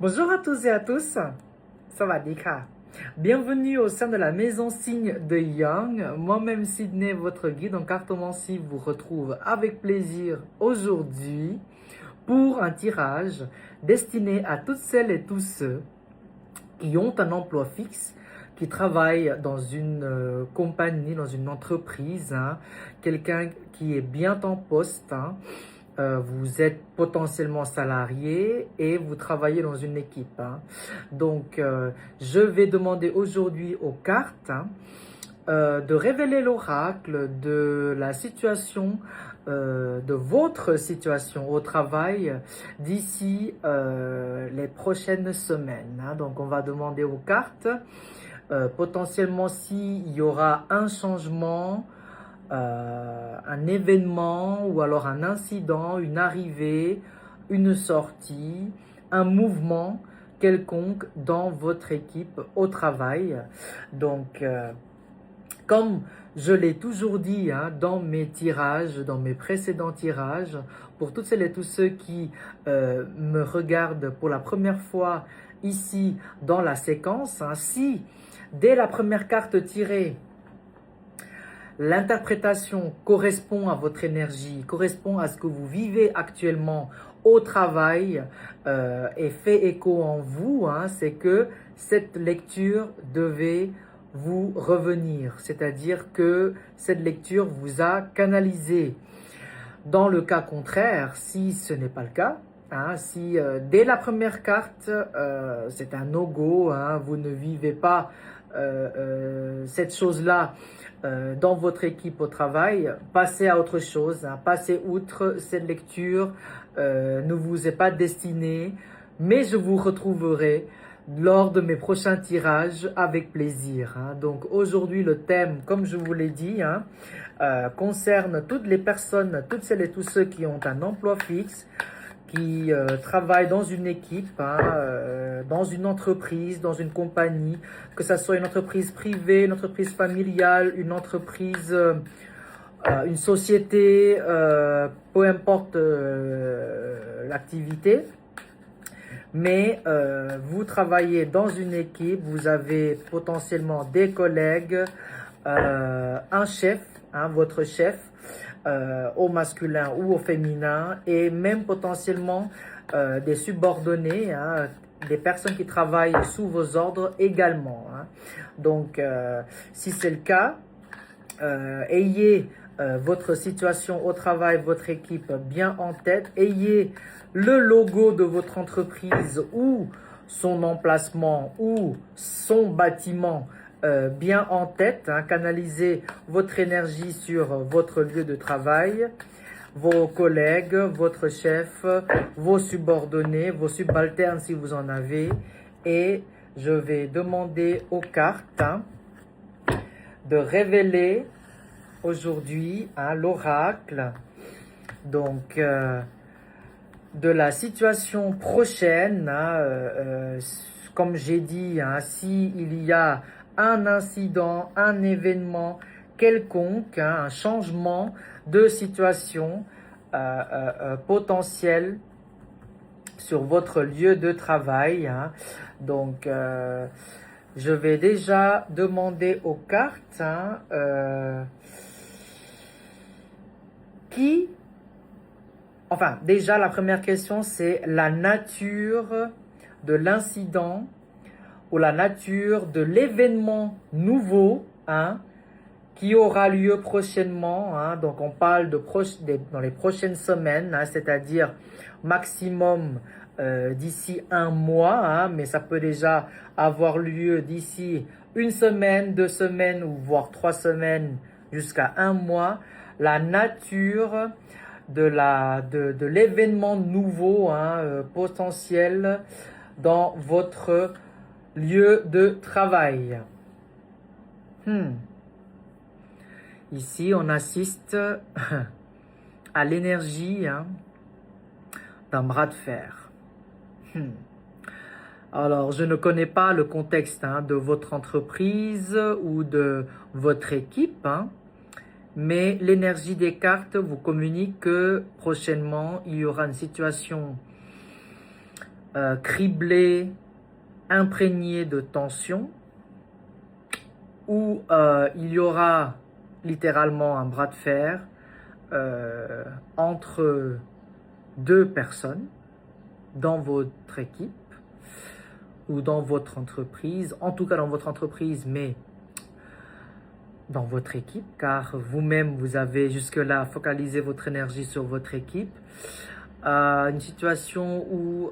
Bonjour à tous et à tous, Sawadika. Bienvenue au sein de la maison signe de Young. Moi-même Sydney, votre guide en cartomancie, vous retrouve avec plaisir aujourd'hui pour un tirage destiné à toutes celles et tous ceux qui ont un emploi fixe, qui travaillent dans une compagnie, dans une entreprise, quelqu'un qui est bien en poste, vous êtes potentiellement salarié et vous travaillez dans une équipe. Donc, je vais demander aujourd'hui aux cartes de révéler l'oracle de la situation, de votre situation au travail d'ici les prochaines semaines. Donc, on va demander aux cartes potentiellement s'il y aura un changement, un événement ou alors un incident, une arrivée, une sortie, un mouvement quelconque dans votre équipe au travail. Donc, comme je l'ai toujours dit dans mes tirages, dans mes précédents tirages, pour toutes celles et tous ceux qui me regardent pour la première fois ici dans la séquence, si dès la première carte tirée, l'interprétation correspond à votre énergie, correspond à ce que vous vivez actuellement au travail et fait écho en vous, c'est que cette lecture devait vous revenir, c'est-à-dire que cette lecture vous a canalisé. Dans le cas contraire, si ce n'est pas le cas, si dès la première carte, c'est un no-go, vous ne vivez pas cette chose-là dans votre équipe au travail, passez à autre chose, passez outre cette lecture, ne vous est pas destinée, mais je vous retrouverai lors de mes prochains tirages avec plaisir. Donc aujourd'hui le thème, comme je vous l'ai dit, concerne toutes les personnes, toutes celles et tous ceux qui ont un emploi fixe, qui travaillent dans une équipe, dans une entreprise, dans une compagnie, que ce soit une entreprise privée, une entreprise familiale, une entreprise, une société, peu importe l'activité. Mais vous travaillez dans une équipe, vous avez potentiellement des collègues, un chef, votre chef, au masculin ou au féminin, et même potentiellement des subordonnés, des personnes qui travaillent sous vos ordres également. Donc, si c'est le cas, ayez votre situation au travail, votre équipe bien en tête, ayez le logo de votre entreprise ou son emplacement ou son bâtiment bien en tête, canalisez votre énergie sur votre lieu de travail, vos collègues, votre chef, vos subordonnés, vos subalternes si vous en avez, et je vais demander aux cartes de révéler aujourd'hui l'oracle donc de la situation prochaine, comme j'ai dit, s'il y a un incident, un événement quelconque, un changement de situation potentiel sur votre lieu de travail. Donc, je vais déjà demander aux cartes enfin, déjà, la première question, c'est la nature de l'incident ou la nature de l'événement nouveau qui aura lieu prochainement. Donc, on parle dans les prochaines semaines, c'est-à-dire maximum d'ici un mois, mais ça peut déjà avoir lieu d'ici une semaine, 2 semaines ou voire 3 semaines jusqu'à un mois. La nature de l'événement nouveau potentiel dans votre lieu de travail. Ici, on assiste à l'énergie d'un bras de fer. Alors, je ne connais pas le contexte de votre entreprise ou de votre équipe, mais l'énergie des cartes vous communique que prochainement, il y aura une situation criblé, imprégné de tension, où il y aura littéralement un bras de fer entre deux personnes dans votre équipe ou dans votre entreprise, en tout cas dans votre entreprise, mais dans votre équipe, car vous-même, vous avez jusque-là focalisé votre énergie sur votre équipe. Une situation où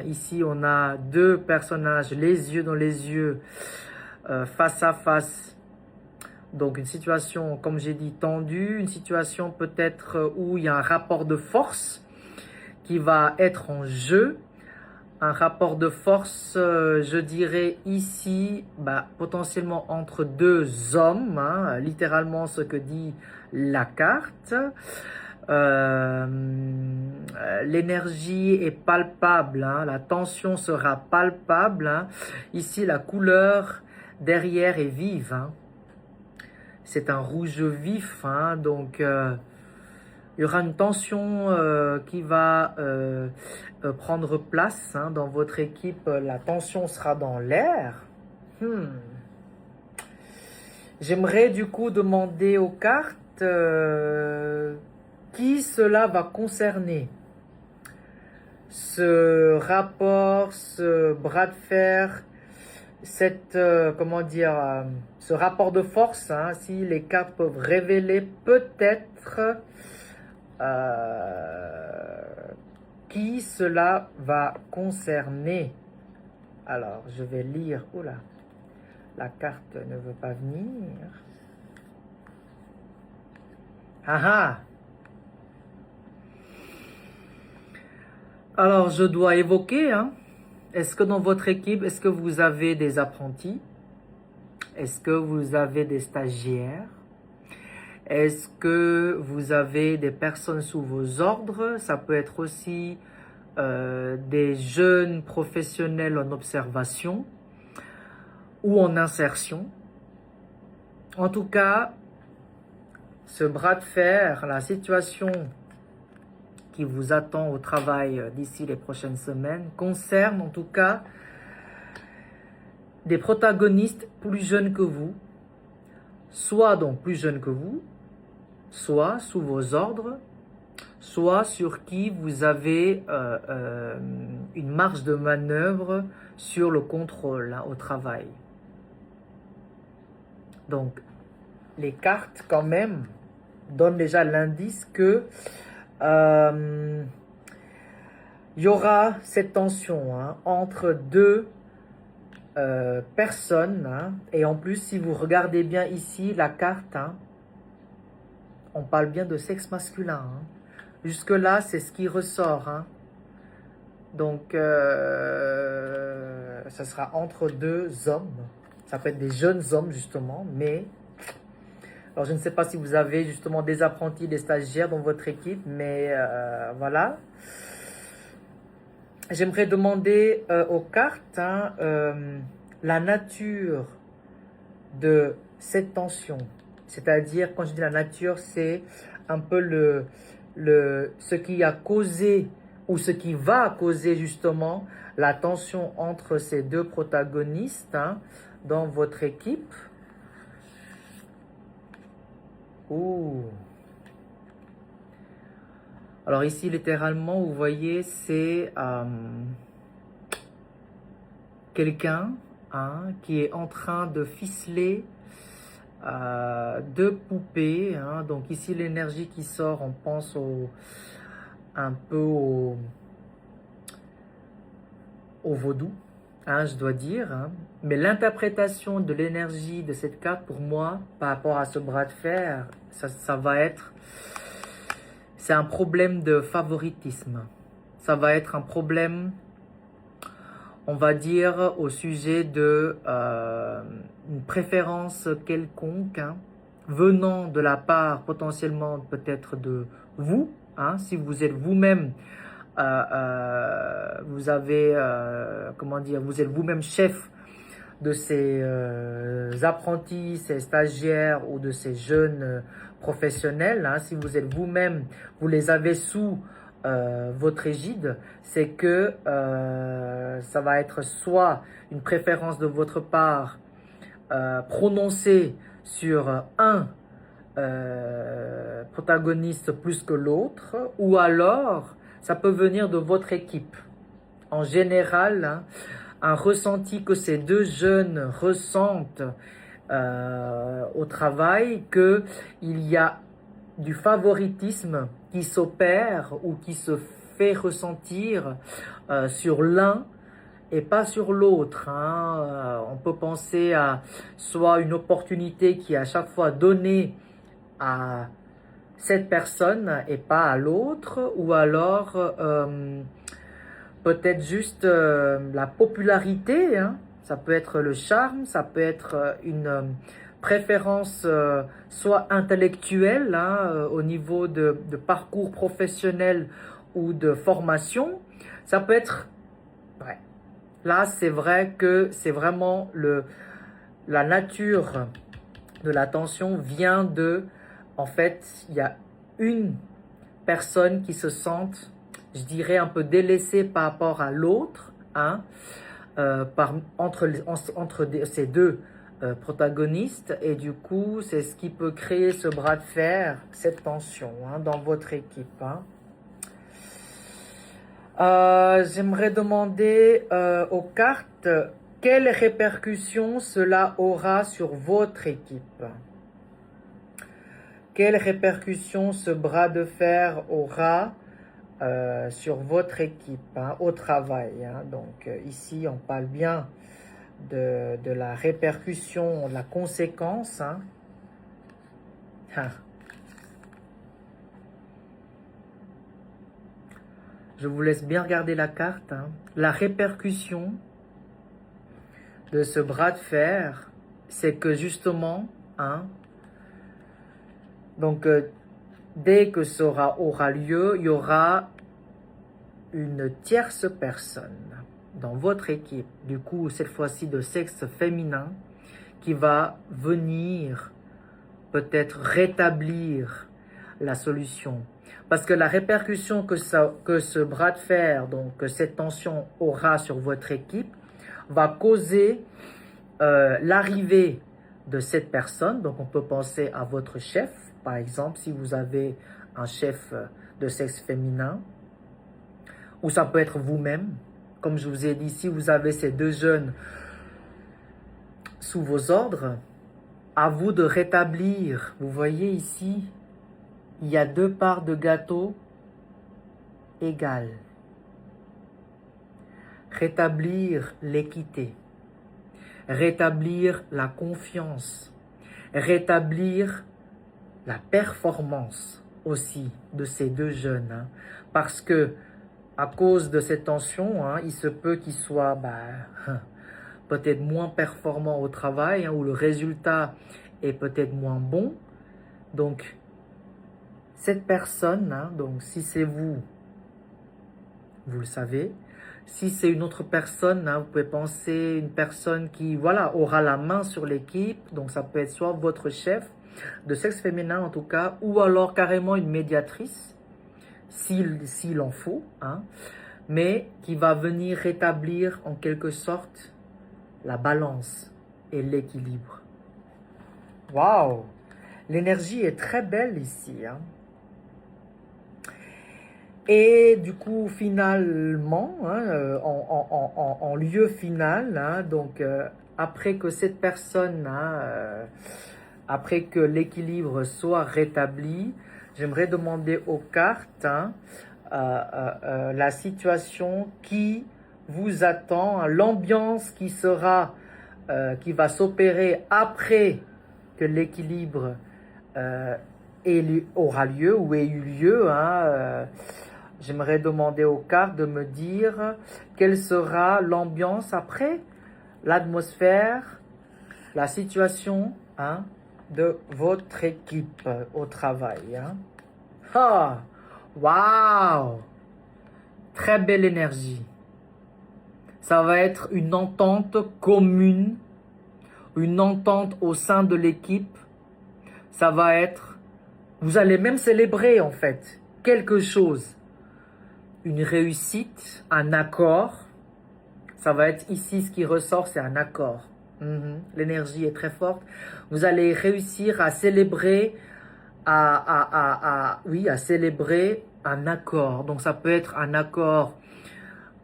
ici on a deux personnages les yeux dans les yeux, face à face. Donc une situation, comme j'ai dit, tendue, une situation peut-être où il y a un rapport de force qui va être en jeu. Un rapport de force, je dirais ici, potentiellement entre deux hommes, hein, littéralement ce que dit la carte. L'énergie est palpable, hein, la tension sera palpable. Hein. Ici, la couleur derrière est vive. Hein. C'est un rouge vif, hein, donc il y aura une tension qui va prendre place hein, dans votre équipe. La tension sera dans l'air. J'aimerais du coup demander aux cartes qui cela va concerner. Ce rapport, ce bras de fer, cette, ce rapport de force, hein, si les cartes peuvent révéler peut-être qui cela va concerner. Alors, je vais lire. Oula, la carte ne veut pas venir. Ah ah! Alors, je dois évoquer, hein, est-ce que dans votre équipe, est-ce que vous avez des apprentis? Est-ce que vous avez des stagiaires? Est-ce que vous avez des personnes sous vos ordres? Ça peut être aussi des jeunes professionnels en observation ou en insertion. En tout cas, ce bras de fer, la situation qui vous attend au travail d'ici les prochaines semaines concerne en tout cas des protagonistes plus jeunes que vous, soit donc plus jeunes que vous, soit sous vos ordres, soit sur qui vous avez une marge de manœuvre sur le contrôle hein, au travail. Donc, les cartes quand même donnent déjà l'indice que il y aura cette tension hein, entre deux personnes. Hein, et en plus, si vous regardez bien ici la carte, hein, on parle bien de sexe masculin. Hein. Jusque-là, c'est ce qui ressort. Hein. Donc, ça sera entre deux hommes. Ça peut être des jeunes hommes, justement. Mais, alors je ne sais pas si vous avez justement des apprentis, des stagiaires dans votre équipe. Mais voilà. J'aimerais demander aux cartes hein, la nature de cette tension. C'est-à-dire, quand je dis la nature, c'est un peu ce qui a causé ou ce qui va causer justement la tension entre ces deux protagonistes hein, dans votre équipe. Ouh. Alors ici, littéralement, vous voyez, c'est quelqu'un hein, qui est en train de ficeler deux poupées. Hein. Donc ici, l'énergie qui sort, on pense un peu au vaudou, hein, je dois dire. Hein. Mais l'interprétation de l'énergie de cette carte, pour moi, par rapport à ce bras de fer, ça va être... C'est un problème de favoritisme. Ça va être un problème, on va dire, au sujet de une préférence quelconque, hein, venant de la part potentiellement peut-être de vous, hein, si vous êtes vous-même, vous avez, comment dire, vous êtes vous-même chef de ces apprentis, ces stagiaires ou de ces jeunes professionnels, hein, si vous êtes vous-même, vous les avez sous votre égide, c'est que ça va être soit une préférence de votre part prononcée sur un protagoniste plus que l'autre, ou alors ça peut venir de votre équipe. En général, hein, un ressenti que ces deux jeunes ressentent au travail, qu'il y a du favoritisme qui s'opère ou qui se fait ressentir sur l'un et pas sur l'autre. Hein. On peut penser à soit une opportunité qui est à chaque fois donnée à cette personne et pas à l'autre, ou alors peut-être juste la popularité, hein. Ça peut être le charme, ça peut être une préférence soit intellectuelle, hein, au niveau de parcours professionnel ou de formation. Ça peut être... Ouais. Là, c'est vrai que c'est vraiment la nature de la tension vient de... En fait, il y a une personne qui se sente, je dirais, un peu délaissée par rapport à l'autre, hein, entre ces deux protagonistes, et du coup, c'est ce qui peut créer ce bras de fer, cette tension, hein, dans votre équipe. Hein. J'aimerais demander aux cartes quelles répercussions cela aura sur votre équipe. Quelles répercussions ce bras de fer aura sur votre équipe, hein, au travail. Hein. Donc ici, on parle bien de la répercussion, de la conséquence. Hein. Ah. Je vous laisse bien regarder la carte. Hein. La répercussion de ce bras de fer, c'est que justement, hein, donc dès que ça aura lieu, il y aura une tierce personne dans votre équipe, du coup cette fois-ci de sexe féminin, qui va venir peut-être rétablir la solution. Parce que la répercussion que ce bras de fer, donc que cette tension aura sur votre équipe, va causer l'arrivée de cette personne. Donc on peut penser à votre chef, par exemple, si vous avez un chef de sexe féminin, ou ça peut être vous-même. Comme je vous ai dit, si vous avez ces deux jeunes sous vos ordres, à vous de rétablir. Vous voyez ici, il y a deux parts de gâteau égales. Rétablir l'équité, rétablir la confiance, rétablir la performance aussi de ces deux jeunes. Hein, parce que à cause de cette tension, hein, il se peut qu'ils soient peut-être moins performants au travail, hein, où le résultat est peut-être moins bon. Donc, cette personne, hein, donc si c'est vous, vous le savez. Si c'est une autre personne, hein, vous pouvez penser une personne qui, voilà, aura la main sur l'équipe. Donc, ça peut être soit votre chef, de sexe féminin en tout cas, ou alors carrément une médiatrice, s'il en faut, hein, mais qui va venir rétablir en quelque sorte la balance et l'équilibre. Waouh! L'énergie est très belle ici. Hein. Et du coup, finalement, hein, en lieu final, hein, donc après que cette personne, hein, après que l'équilibre soit rétabli, j'aimerais demander aux cartes, hein, la situation qui vous attend, hein, l'ambiance qui sera, qui va s'opérer après que l'équilibre aura lieu ou ait eu lieu. Hein, j'aimerais demander aux cartes de me dire quelle sera l'ambiance après, l'atmosphère, la situation, hein, de votre équipe au travail. Hein. Ah, waouh! Très belle énergie. Ça va être une entente commune, une entente au sein de l'équipe. Ça va être... Vous allez même célébrer en fait quelque chose. une réussite, un accord. Ça va être ici, ce qui ressort, c'est un accord. L'énergie est très forte. Vous allez réussir à célébrer, oui, à célébrer un accord. Donc ça peut être un accord.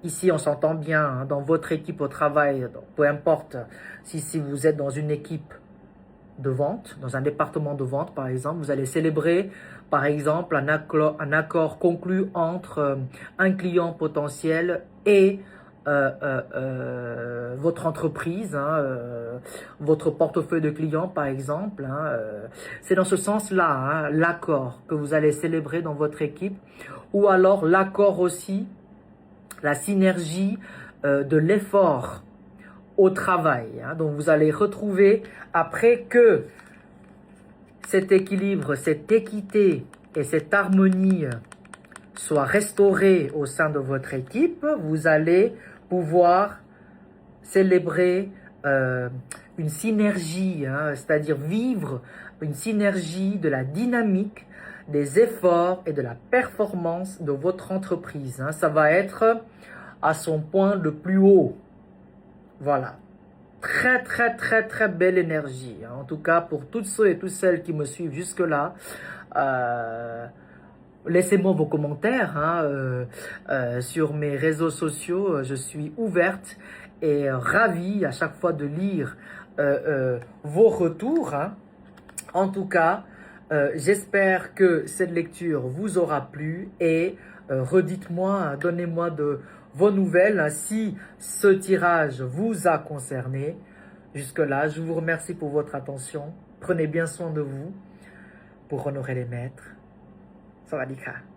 Ici, on s'entend bien hein, dans votre équipe au travail, donc, peu importe si vous êtes dans une équipe de vente, dans un département de vente par exemple, vous allez célébrer par exemple un accord conclu entre un client potentiel et votre entreprise, hein, votre portefeuille de clients par exemple. Hein, c'est dans ce sens-là, hein, l'accord que vous allez célébrer dans votre équipe, ou alors l'accord aussi, la synergie de l'effort au travail. Hein. Donc vous allez retrouver, après que cet équilibre, cette équité et cette harmonie soient restaurés au sein de votre équipe, vous allez pouvoir célébrer une synergie, hein, c'est-à-dire vivre une synergie de la dynamique, des efforts et de la performance de votre entreprise. Hein. Ça va être à son point le plus haut. Voilà. Très, très, très, très belle énergie. Hein. En tout cas, pour toutes ceux et toutes celles qui me suivent jusque-là, laissez-moi vos commentaires hein, sur mes réseaux sociaux. Je suis ouverte et ravie à chaque fois de lire vos retours. Hein. En tout cas, j'espère que cette lecture vous aura plu et redites-moi, donnez-moi de vos nouvelles hein, si ce tirage vous a concerné. Jusque-là, je vous remercie pour votre attention. Prenez bien soin de vous pour honorer les maîtres. Sawadee ka.